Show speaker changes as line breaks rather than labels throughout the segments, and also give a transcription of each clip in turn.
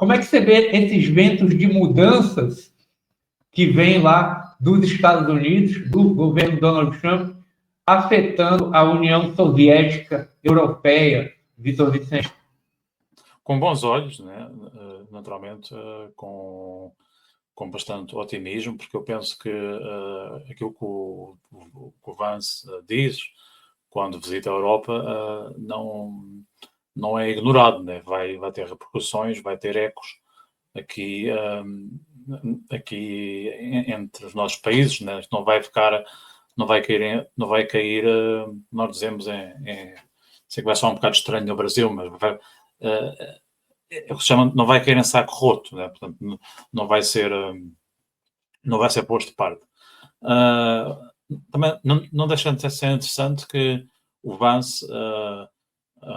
Como é que você vê esses ventos de mudanças que vêm lá dos Estados Unidos, do governo Donald Trump, afetando a União Soviética Europeia, Vitor Vicente?
Com bons olhos, né? Naturalmente, com bastante otimismo, porque eu penso que aquilo que o Vance diz quando visita a Europa não é ignorado, né? Vai ter repercussões, vai ter ecos aqui entre os nossos países, né? Não vai cair, nós dizemos sei que vai soar um bocado estranho no Brasil, mas não vai cair em saco roto, né? Portanto, não vai ser posto de parte. Também não deixa de ser interessante que o Vance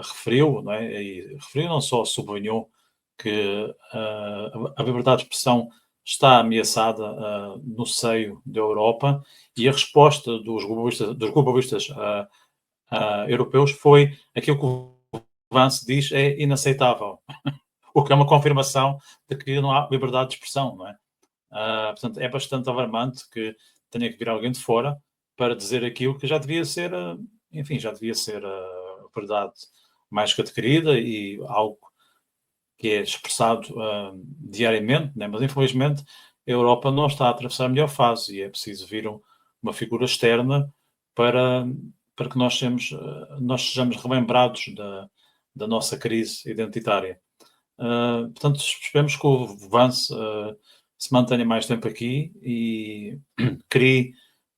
referiu, não é? E referiu, não só sublinhou que a liberdade de expressão está ameaçada no seio da Europa, e a resposta dos globalistas europeus foi aquilo que o Vance diz é inaceitável, o que é uma confirmação de que não há liberdade de expressão, não é? Portanto, é bastante alarmante que tenha que vir alguém de fora para dizer aquilo que já devia ser, verdade mais que adquirida e algo que é expressado diariamente, né? Mas infelizmente a Europa não está a atravessar a melhor fase e é preciso vir uma figura externa para que nós sejamos relembrados da nossa crise identitária. Portanto, esperemos que o Vance se mantenha mais tempo aqui e crie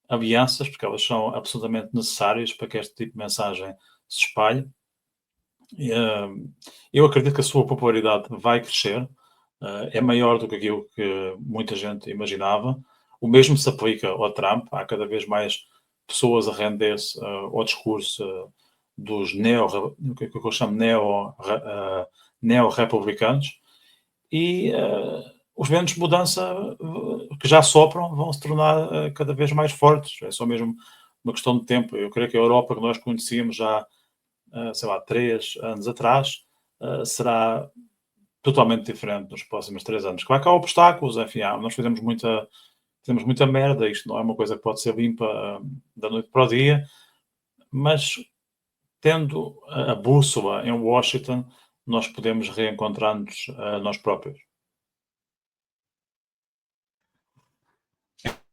alianças, porque elas são absolutamente necessárias para que este tipo de mensagem se espalhe. Eu acredito que a sua popularidade vai crescer, é maior do que aquilo que muita gente imaginava. O mesmo se aplica ao Trump. Há cada vez mais pessoas a render-se ao discurso dos que eu chamo neo-republicanos, e os ventos de mudança que já sopram vão se tornar cada vez mais fortes. É só mesmo uma questão de tempo. Eu creio que a Europa que nós conhecíamos já, 3 anos atrás, será totalmente diferente nos próximos 3 anos. Claro que há obstáculos, enfim, nós fizemos muita merda, isto não é uma coisa que pode ser limpa da noite para o dia, mas tendo a bússola em Washington, nós podemos reencontrar-nos a nós próprios.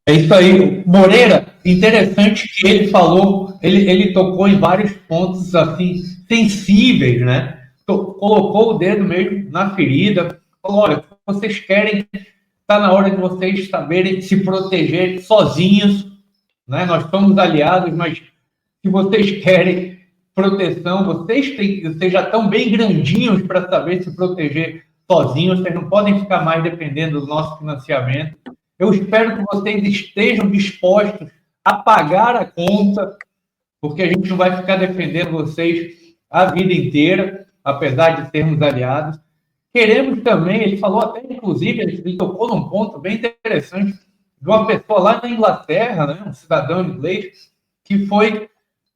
É isso aí. Moreira, interessante que ele falou, ele tocou em vários pontos assim sensíveis, né? Colocou o dedo mesmo na ferida, falou, olha, vocês querem, está na hora de vocês saberem se proteger sozinhos, né? Nós somos aliados, mas se vocês querem proteção, vocês já estão bem grandinhos para saber se proteger sozinhos, vocês não podem ficar mais dependendo do nosso financiamento. Eu espero que vocês estejam dispostos a pagar a conta, porque a gente não vai ficar defendendo vocês a vida inteira, apesar de sermos aliados. Queremos também, ele falou até, inclusive, ele tocou num ponto bem interessante, de uma pessoa lá na Inglaterra, né, um cidadão inglês, que foi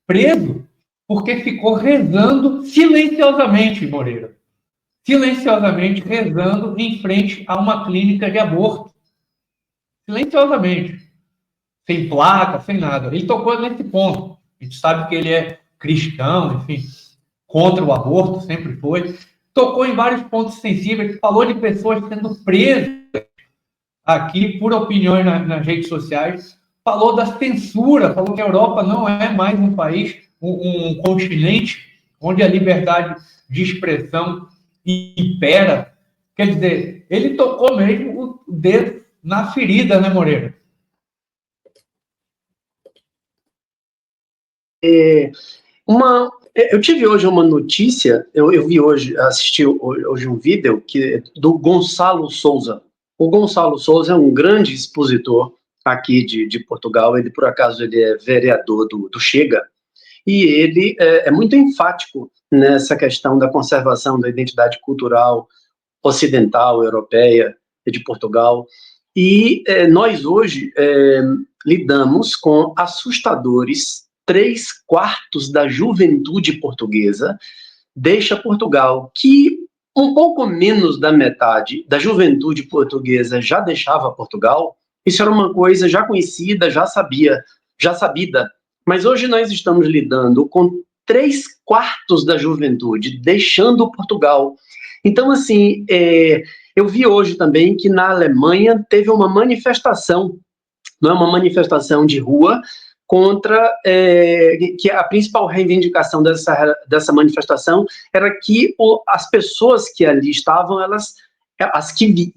preso porque ficou rezando silenciosamente, Moreira. Silenciosamente rezando em frente a uma clínica de aborto. Silenciosamente. Sem placa, sem nada. Ele tocou nesse ponto. A gente sabe que ele é cristão, enfim, contra o aborto, sempre foi. Tocou em vários pontos sensíveis, falou de pessoas sendo presas aqui por opiniões nas redes sociais, falou da censura, falou que a Europa não é mais um país, um continente onde a liberdade de expressão impera. Quer dizer, ele tocou mesmo o dedo na ferida, né, Moreira?
Eu tive hoje uma notícia, eu vi hoje, assisti hoje um vídeo do Gonçalo Souza. O Gonçalo Souza é um grande expositor aqui de Portugal. Ele, por acaso, ele é vereador do Chega, e ele é muito enfático nessa questão da conservação da identidade cultural ocidental, europeia, de Portugal. E nós hoje lidamos com assustadores 3/4 da juventude portuguesa deixa Portugal, que um pouco menos da metade da juventude portuguesa já deixava Portugal. Isso era uma coisa já conhecida, já sabida. Mas hoje nós estamos lidando com 3/4 da juventude deixando Portugal. Então, assim, eu vi hoje também que na Alemanha teve uma manifestação, não é uma manifestação de rua, contra, que a principal reivindicação dessa manifestação era que as pessoas que ali estavam, as que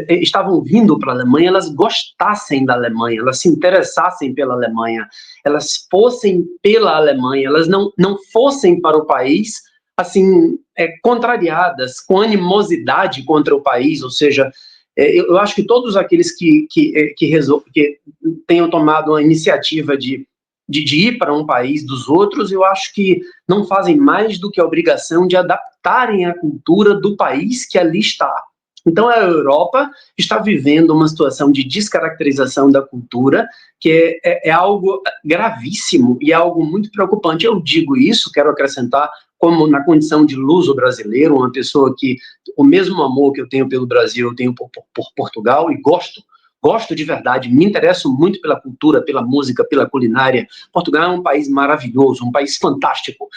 estavam vindo para a Alemanha, elas gostassem da Alemanha, elas se interessassem pela Alemanha, elas fossem pela Alemanha, elas não fossem para o país, assim, contrariadas, com animosidade contra o país, ou seja, eu acho que todos aqueles que tenham tomado a iniciativa de ir para um país dos outros, eu acho que não fazem mais do que a obrigação de adaptarem a cultura do país que ali está. Então, a Europa está vivendo uma situação de descaracterização da cultura, que é algo gravíssimo e é algo muito preocupante. Eu digo isso, quero acrescentar, como na condição de luso-brasileiro, uma pessoa que o mesmo amor que eu tenho pelo Brasil, eu tenho por Portugal, e gosto de verdade, me interesso muito pela cultura, pela música, pela culinária. Portugal é um país maravilhoso, um país fantástico.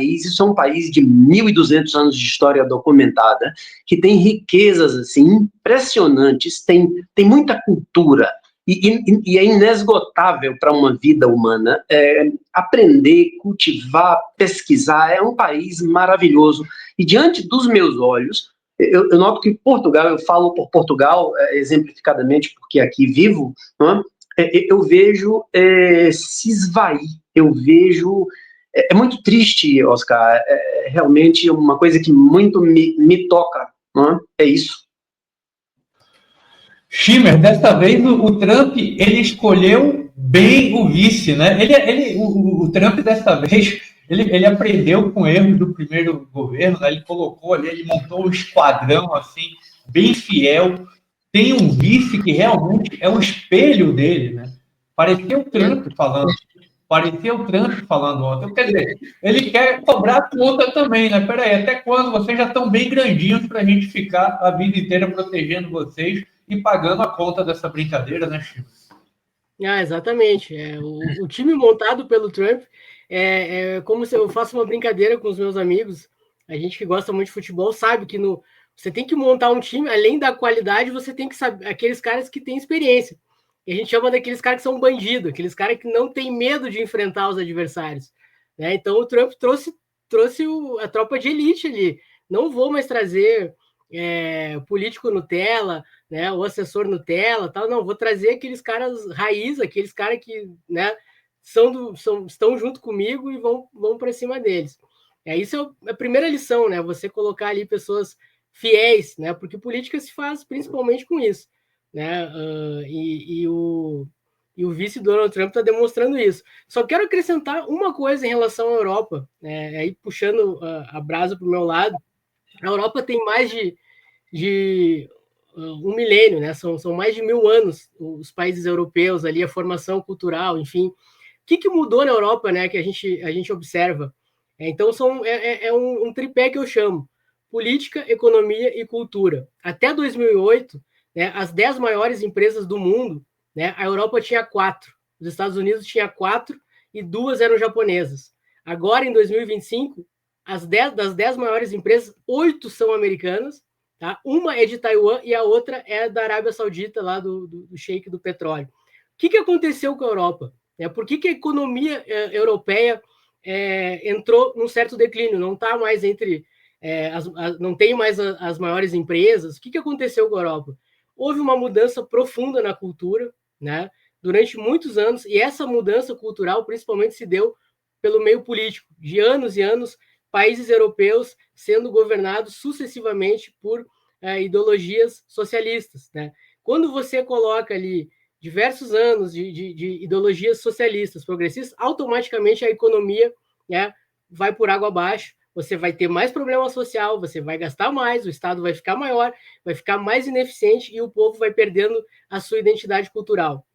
Isso é um país de 1.200 anos de história documentada, que tem riquezas assim impressionantes, tem muita cultura, e é inesgotável para uma vida humana. Aprender, cultivar, pesquisar, é um país maravilhoso. E diante dos meus olhos, eu noto que Portugal, eu falo por Portugal, exemplificadamente, porque aqui vivo, não é? Eu vejo se esvair, eu vejo... É muito triste, Oscar, realmente uma coisa que muito me toca, não é? É isso.
Schimmer, dessa vez o Trump ele escolheu bem o vice, né? O Trump dessa vez ele aprendeu com erros do primeiro governo, né? Ele colocou ali, ele montou um esquadrão assim bem fiel. Tem um vice que realmente é o espelho dele, né? Parecia o Trump falando ontem. Quer dizer, ele quer cobrar a conta também, né? Peraí, até quando? Vocês já estão bem grandinhos para a gente ficar a vida inteira protegendo vocês e pagando a conta dessa brincadeira, né, Chico?
Exatamente. O time montado pelo Trump como se eu faço uma brincadeira com os meus amigos. A gente que gosta muito de futebol sabe que você tem que montar um time, além da qualidade, você tem que saber aqueles caras que têm experiência. E a gente chama daqueles caras que são bandidos, aqueles caras que não têm medo de enfrentar os adversários. Né? Então o Trump trouxe a tropa de elite ali. Não vou mais trazer político Nutella, né, o assessor Nutella, tal, não, vou trazer aqueles caras raiz, aqueles caras que, né, estão junto comigo e vão para cima deles. Isso é a primeira lição, né, você colocar ali pessoas fiéis, né, porque política se faz principalmente com isso, né, e o vice Donald Trump está demonstrando isso. Só quero acrescentar uma coisa em relação à Europa, né, aí puxando a brasa para o meu lado. A Europa tem mais de um milênio, né? São mais de 1.000 anos os países europeus ali, a formação cultural, enfim. O que mudou na Europa, né? Que a gente observa. Então é um tripé que eu chamo: política, economia e cultura. Até 2008, né? As 10 maiores empresas do mundo, né? A Europa tinha 4, os Estados Unidos tinha 4 e 2 eram japonesas. Agora, em 2025, das 10 maiores empresas, 8 são americanas, tá? Uma é de Taiwan e a outra é da Arábia Saudita, lá do Sheik do petróleo. O que aconteceu com a Europa? Por que a economia europeia entrou num certo declínio? Não está mais não tem mais as maiores empresas. O que aconteceu com a Europa? Houve uma mudança profunda na cultura, né? Durante muitos anos, e essa mudança cultural principalmente se deu pelo meio político, de anos e anos, países europeus sendo governados sucessivamente por ideologias socialistas. Né? Quando você coloca ali diversos anos de ideologias socialistas, progressistas, automaticamente a economia, né, vai por água abaixo, você vai ter mais problema social, você vai gastar mais, o Estado vai ficar maior, vai ficar mais ineficiente e o povo vai perdendo a sua identidade cultural.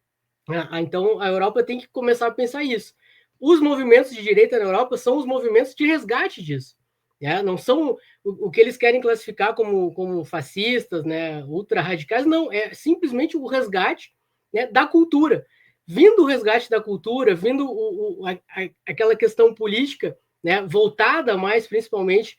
Então, a Europa tem que começar a pensar isso. Os movimentos de direita na Europa são os movimentos de resgate disso. né? Não são o que eles querem classificar como fascistas, né, ultra-radicais, não, é simplesmente o resgate, né, da cultura. Vindo o resgate da cultura, vindo aquela questão política, né, voltada mais principalmente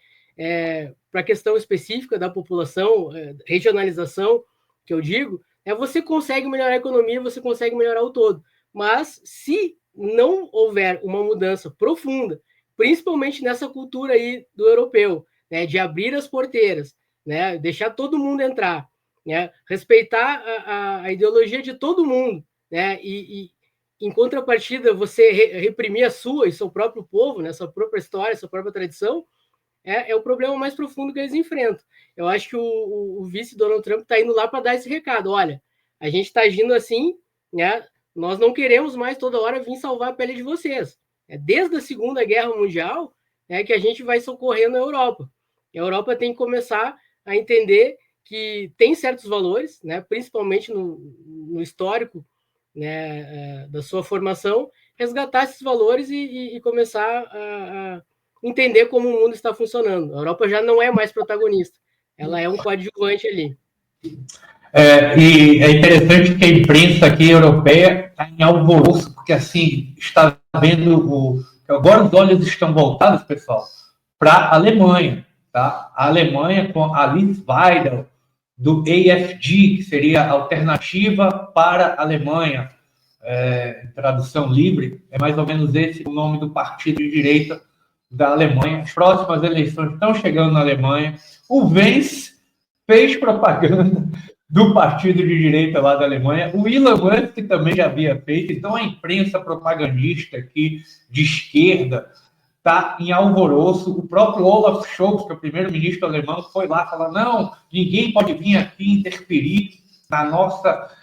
para a questão específica da população, regionalização, que eu digo, você consegue melhorar a economia, você consegue melhorar o todo. Mas se não houver uma mudança profunda, principalmente nessa cultura aí do europeu, né, de abrir as porteiras, né, deixar todo mundo entrar, né, respeitar a ideologia de todo mundo, né, e em contrapartida você reprimir a sua e seu próprio povo, né, sua própria história, sua própria tradição, é o problema mais profundo que eles enfrentam. Eu acho que o vice Donald Trump está indo lá para dar esse recado. Olha, a gente está agindo assim, né? Nós não queremos mais toda hora vir salvar a pele de vocês. Desde a Segunda Guerra Mundial que a gente vai socorrendo a Europa. A Europa tem que começar a entender que tem certos valores, né? Principalmente no histórico, né, da sua formação, resgatar esses valores e começar a entender como o mundo está funcionando. A Europa já não é mais protagonista, ela é um coadjuvante ali.
E é interessante que a imprensa aqui europeia está em alvoroço, porque assim, está vendo agora os olhos estão voltados, pessoal, para a Alemanha, tá? A Alemanha com a Alice Weidel, do AFD, que seria a Alternativa para a Alemanha, tradução livre, é mais ou menos esse o nome do partido de direita da Alemanha. As próximas eleições estão chegando na Alemanha. O Vence fez propaganda do partido de direita lá da Alemanha. O Elon Musk também já havia feito. Então, a imprensa propagandista aqui de esquerda está em alvoroço. O próprio Olaf Scholz, que é o primeiro-ministro alemão, foi lá falar: não, ninguém pode vir aqui interferir na nossa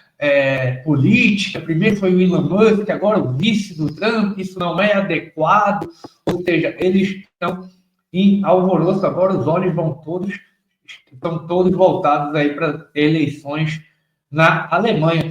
política. Primeiro foi o Elon Musk, agora o vice do Trump, isso não é adequado. Ou seja, eles estão em alvoroço. Agora os olhos estão todos voltados aí para eleições na Alemanha.